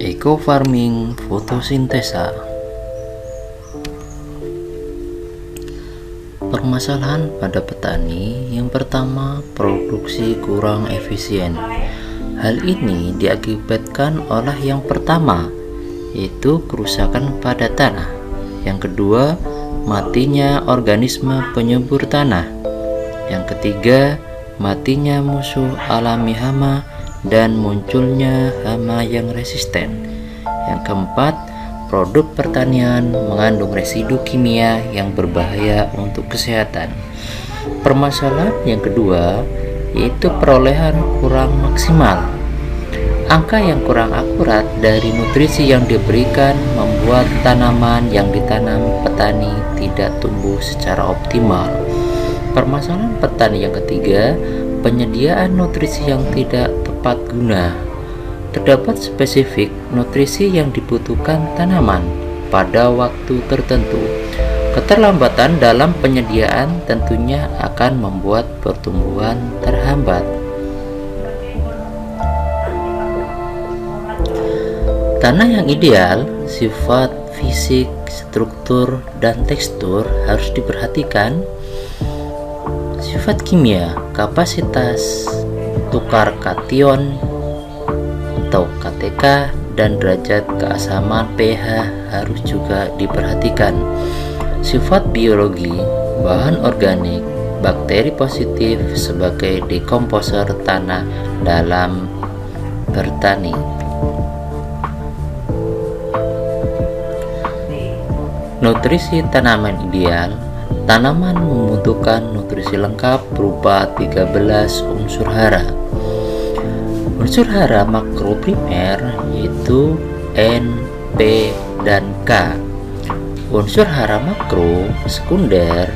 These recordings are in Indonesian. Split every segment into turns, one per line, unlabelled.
Eco farming fotosintesa. Permasalahan pada petani yang pertama, produksi kurang efisien. Hal ini diakibatkan oleh yang pertama, yaitu kerusakan pada tanah. Yang kedua, matinya organisme penyubur tanah. Yang ketiga, matinya musuh alami hama dan munculnya hama yang resisten. Yang keempat, produk pertanian mengandung residu kimia yang berbahaya untuk kesehatan. Permasalahan yang kedua yaitu perolehan kurang maksimal. Angka yang kurang akurat dari nutrisi yang diberikan membuat tanaman yang ditanam petani tidak tumbuh secara optimal. Permasalahan petani yang ketiga, penyediaan nutrisi yang tidak tepat guna. Terdapat spesifik nutrisi yang dibutuhkan tanaman pada waktu tertentu. Keterlambatan dalam penyediaan tentunya akan membuat pertumbuhan terhambat. Tanah yang ideal, sifat fisik, struktur, dan tekstur harus diperhatikan. Sifat kimia, kapasitas tukar kation atau KTK dan derajat keasaman pH harus juga diperhatikan. Sifat biologi, bahan organik, bakteri positif sebagai dekomposer tanah dalam bertani. Nutrisi tanaman ideal. Tanaman membutuhkan nutrisi lengkap berupa 13 unsur hara. Unsur hara makro primer yaitu N, P, dan K. Unsur hara makro sekunder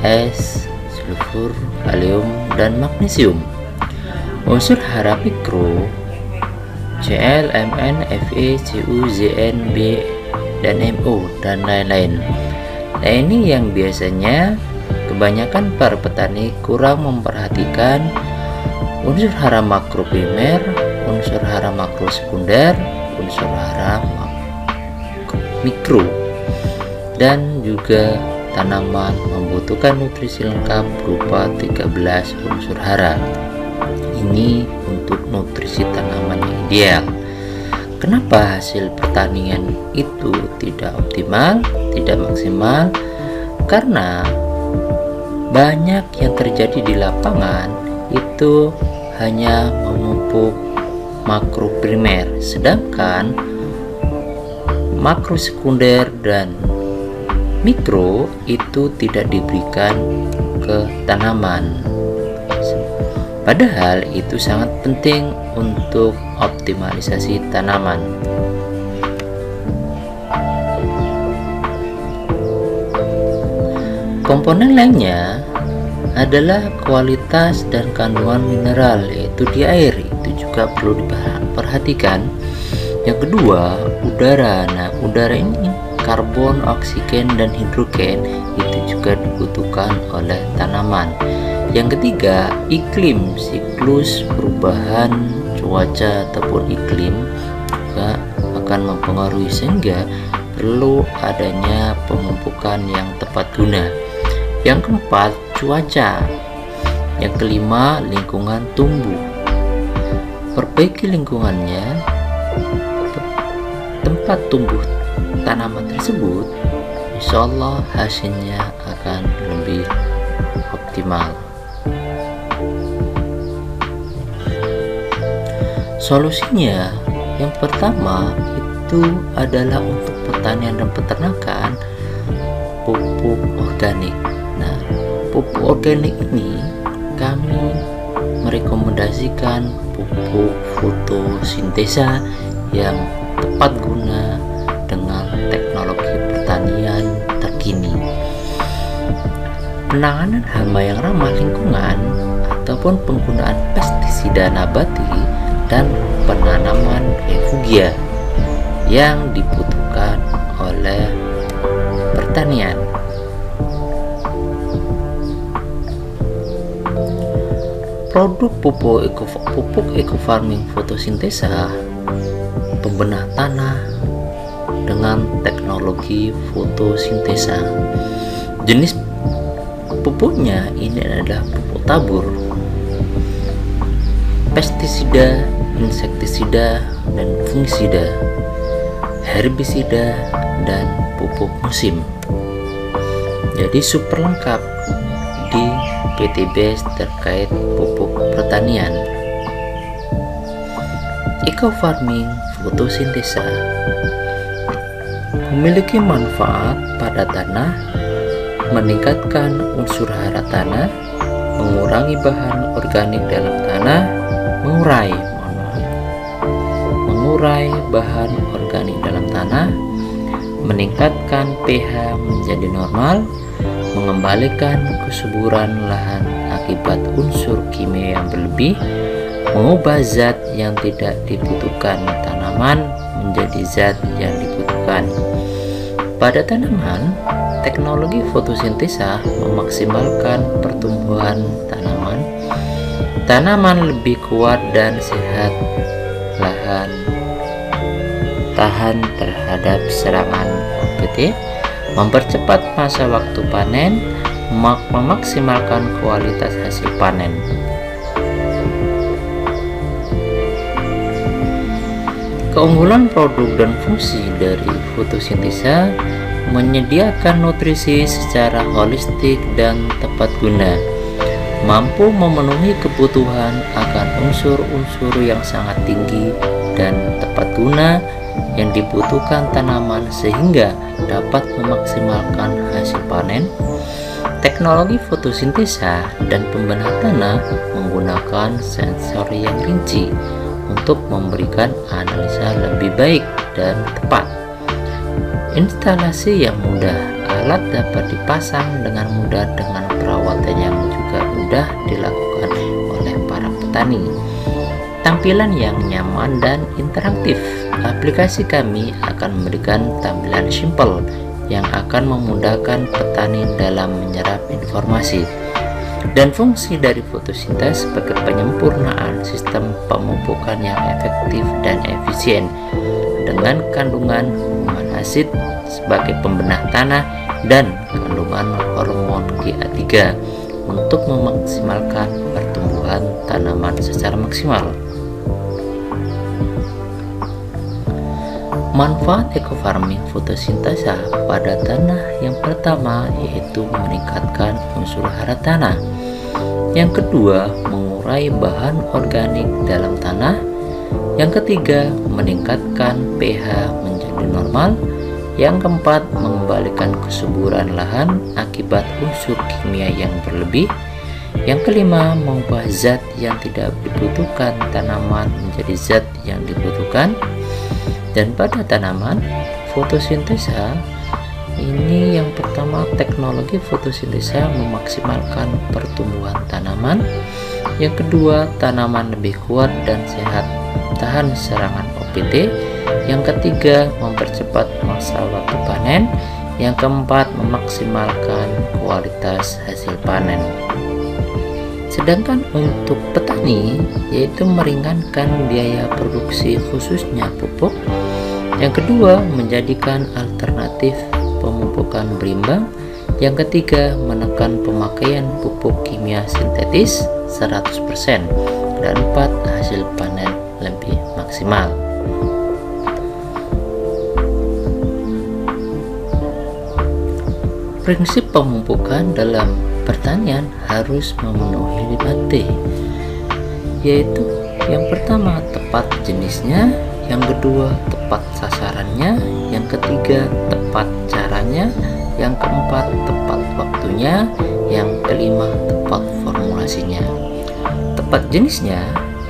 S, sulfur, kalium, dan magnesium. Unsur hara mikro Cl, Mn, Fe, Cu, Zn, B, dan Mo, dan lain-lain. Nah, ini yang biasanya kebanyakan para petani kurang memperhatikan unsur hara makro primer, unsur hara makro sekunder, unsur hara mikro. Dan juga tanaman membutuhkan nutrisi lengkap berupa 13 unsur hara. Ini untuk nutrisi tanaman yang ideal. Kenapa hasil pertanian itu tidak optimal, tidak maksimal? Karena banyak yang terjadi di lapangan itu hanya memupuk makro primer, sedangkan makro sekunder dan mikro itu tidak diberikan ke tanaman. Padahal itu sangat penting untuk optimalisasi tanaman. Komponen lainnya adalah kualitas dan kandungan mineral, yaitu di air, itu juga perlu diperhatikan. Yang kedua, udara. Nah, udara ini karbon, oksigen, dan hidrogen itu juga dibutuhkan oleh tanaman. Yang ketiga, iklim, siklus perubahan cuaca ataupun iklim juga akan mempengaruhi, sehingga perlu adanya pemupukan yang tepat guna. Yang keempat, cuaca. Yang kelima, lingkungan tumbuh. Perbaiki lingkungannya, tempat tumbuh tanaman tersebut, insya Allah hasilnya akan lebih optimal. Solusinya yang pertama itu adalah untuk pertanian dan peternakan, pupuk organik. Nah, pupuk organik ini kami merekomendasikan pupuk fotosintesa yang tepat guna dengan teknologi pertanian terkini. Penanganan hama yang ramah lingkungan ataupun penggunaan pestisida nabati dan penanaman refugia yang dibutuhkan oleh pertanian. Produk pupuk eco farming fotosintesa pembenah tanah dengan teknologi fotosintesa. Jenis pupuknya ini adalah pupuk tabur, pestisida, insektisida, dan fungisida, herbisida, dan pupuk musim. Jadi super lengkap di PTBS terkait pupuk pertanian. Eco farming fotosintesa memiliki manfaat pada tanah, meningkatkan unsur hara tanah, mengurangi bahan organik dalam tanah, mengurai bahan organik dalam tanah, meningkatkan pH menjadi normal, mengembalikan kesuburan lahan akibat unsur kimia yang berlebih, mengubah zat yang tidak dibutuhkan tanaman menjadi zat yang dibutuhkan. Pada tanaman, teknologi fotosintesa memaksimalkan pertumbuhan tanaman. Tanaman lebih kuat dan sehat, lahan tahan terhadap serangan OPT, mempercepat masa waktu panen, memaksimalkan kualitas hasil panen. Keunggulan produk dan fungsi dari fotosintesa menyediakan nutrisi secara holistik dan tepat guna, mampu memenuhi kebutuhan akan unsur-unsur yang sangat tinggi dan tepat guna yang dibutuhkan tanaman sehingga dapat memaksimalkan hasil panen. Teknologi fotosintesa dan pembenah tanah menggunakan sensor yang rinci untuk memberikan analisa lebih baik dan tepat. Instalasi yang mudah, alat dapat dipasang dengan mudah dengan perawatan yang juga mudah dilakukan oleh para petani. Tampilan yang nyaman dan interaktif. Aplikasi kami akan memberikan tampilan simple yang akan memudahkan petani dalam menyerap informasi. Dan fungsi dari fotosintesa sebagai penyempurnaan sistem pemupukan yang efektif dan efisien dengan kandungan human acid sebagai pembenah tanah dan kandungan hormon GA3 untuk memaksimalkan pertumbuhan tanaman secara maksimal. Manfaat eco-farming fotosintesa pada tanah yang pertama yaitu meningkatkan unsur hara tanah. Yang kedua, mengurai bahan organik dalam tanah. Yang ketiga, meningkatkan pH menjadi normal. Yang keempat, mengembalikan kesuburan lahan akibat unsur kimia yang berlebih. Yang kelima, mengubah zat yang tidak dibutuhkan tanaman menjadi zat yang dibutuhkan. Dan pada tanaman, fotosintesa ini yang pertama, teknologi fotosintesa memaksimalkan pertumbuhan tanaman. Yang kedua, tanaman lebih kuat dan sehat, tahan serangan OPT. Yang ketiga, mempercepat masa waktu panen. Yang keempat, memaksimalkan kualitas hasil panen. Sedangkan untuk petani, yaitu meringankan biaya produksi khususnya pupuk. Yang kedua, menjadikan alternatif pemupukan berimbang. Yang ketiga, menekan pemakaian pupuk kimia sintetis 100%. Dan 4, hasil panen lebih maksimal. Prinsip pemupukan dalam pertanian harus memenuhi 5T, yaitu yang pertama tepat jenisnya, yang kedua tepat sasarannya, yang ketiga tepat caranya, yang keempat tepat waktunya, yang kelima tepat formulasinya. Tepat jenisnya,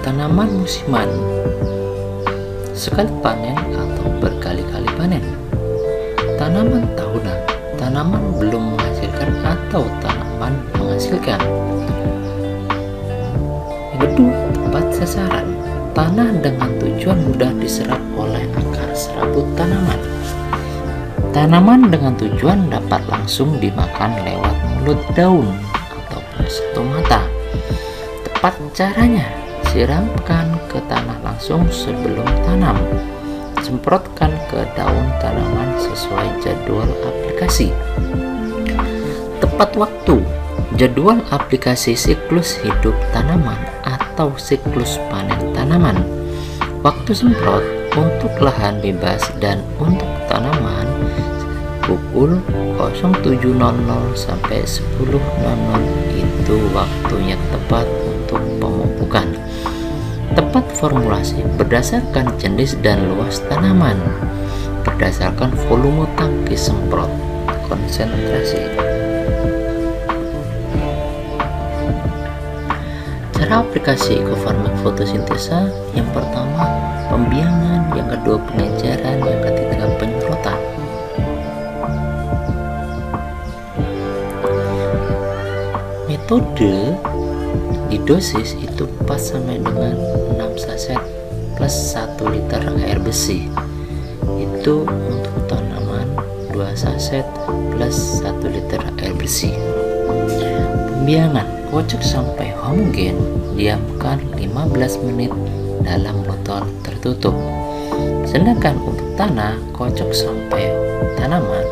tanaman musiman, sekali panen atau berkali-kali panen. Tanaman tahunan, tanaman belum menghasilkan atau tanaman menghasilkan. Yang kedua, tepat sasaran, tanah dengan tujuan mudah diserap oleh akar serabut tanaman. Tanaman dengan tujuan dapat langsung dimakan lewat mulut daun ataupun sentuh mata. Tepat caranya, siramkan ke tanah langsung sebelum tanam. semprotkan ke daun tanaman sesuai jadwal aplikasi. Tepat waktu. Jadwal aplikasi siklus hidup tanaman atau siklus panen tanaman. Waktu semprot untuk lahan bebas dan untuk tanaman pukul 07.00 sampai 10.00 itu waktunya tepat untuk pemupukan. Tepat formulasi berdasarkan jenis dan luas tanaman, berdasarkan volume tangki semprot, konsentrasi. Cara aplikasi ekofarming fotosintesa: yang pertama pembiangan, yang kedua pengenceran, yang ketiga penyemprotan. Metode di dosis itu 4 sampai dengan 6 saset plus 1 liter air bersih. Itu untuk tanaman 2 saset plus 1 liter air bersih. Pembiangan: kocok sampai homogen, diamkan 15 menit dalam botol tertutup. Sedangkan untuk tanah, kocok sampai tanaman.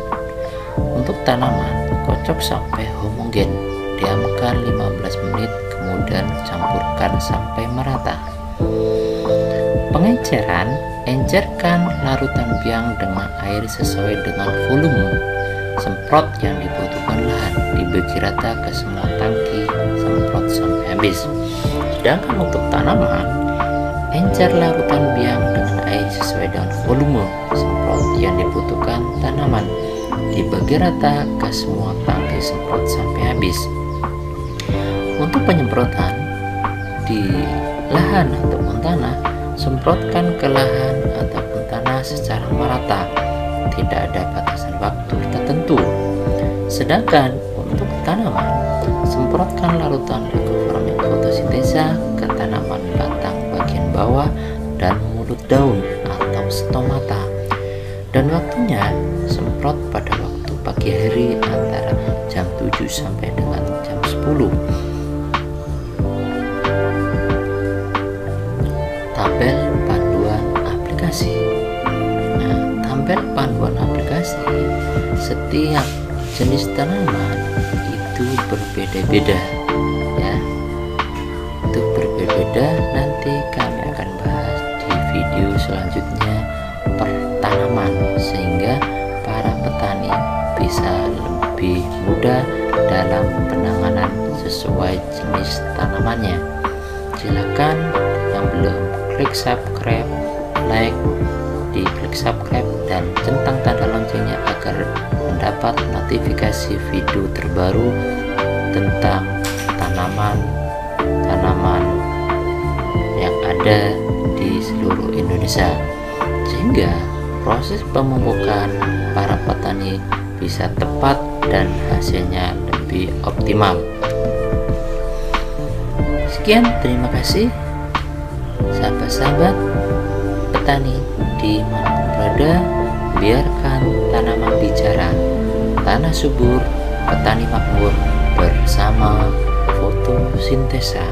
Untuk tanaman, kocok sampai homogen, diamkan 15 menit, kemudian campurkan sampai merata. Pengenceran: encerkan larutan biang dengan air sesuai dengan volume semprot yang dibutuhkan lahan, dibagi rata ke semua tangki, semprot sampai habis. Sedangkan untuk tanaman, encer larutan biang dengan air sesuai dengan volume semprot yang dibutuhkan tanaman, dibagi rata ke semua tangki, semprot sampai habis. Untuk penyemprotan di lahan ataupun tanah, semprotkan ke lahan ataupun tanah secara merata, tidak ada batasan waktu tertentu. Sedangkan untuk tanaman, semprotkan larutan ekofarming fotosintesa ke tanaman batang bagian bawah dan mulut daun atau stomata. Dan waktunya semprot pada waktu pagi hari antara jam 7 sampai dengan jam 10. Tabel panduan aplikasi. Tabel panduan aplikasi, setiap jenis tanaman itu berbeda-beda ya. Itu berbeda-beda, nanti kami akan bahas di video selanjutnya per tanaman, sehingga para petani bisa lebih mudah dalam penanganan sesuai jenis tanamannya. Silakan yang belum klik subscribe, like, diklik subscribe dan centang tanda loncengnya agar mendapat notifikasi video terbaru tentang tanaman yang ada di seluruh Indonesia, sehingga proses pemupukan para petani bisa tepat dan hasilnya lebih optimal. Sekian, terima kasih sahabat-sahabat petani dimanapun berada. Biarkan tanaman bicara, tanah subur, petani makmur bersama fotosintesa.